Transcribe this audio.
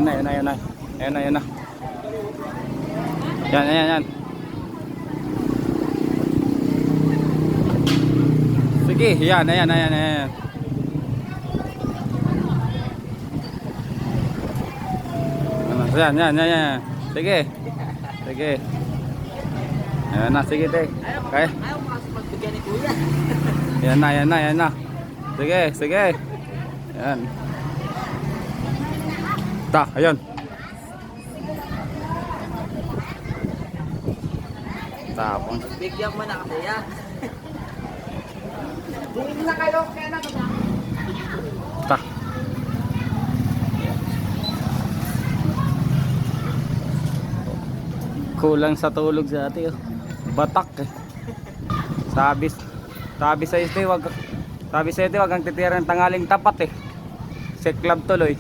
Yan na, yan na, yan na. Yan na, yan na. Yan, yan, yan. Sige, yan, ayan, ayan, ayan. Yan, yan, yan, yan. Sige. Sige. Ayan na, sige, te. Okay. Ayaw makasapagbigyan ni Kuya. Yan na, yan na, yan na. Sige, sige. Yan. Ta, ayun. Tapon. Bigyan mo na kasi yan. Ta. Kulang sa tulog sa ate, oh. Batak eh. Sabi sa iste, wag kang titira ng tanghaling tapat eh. Sa club tuloy.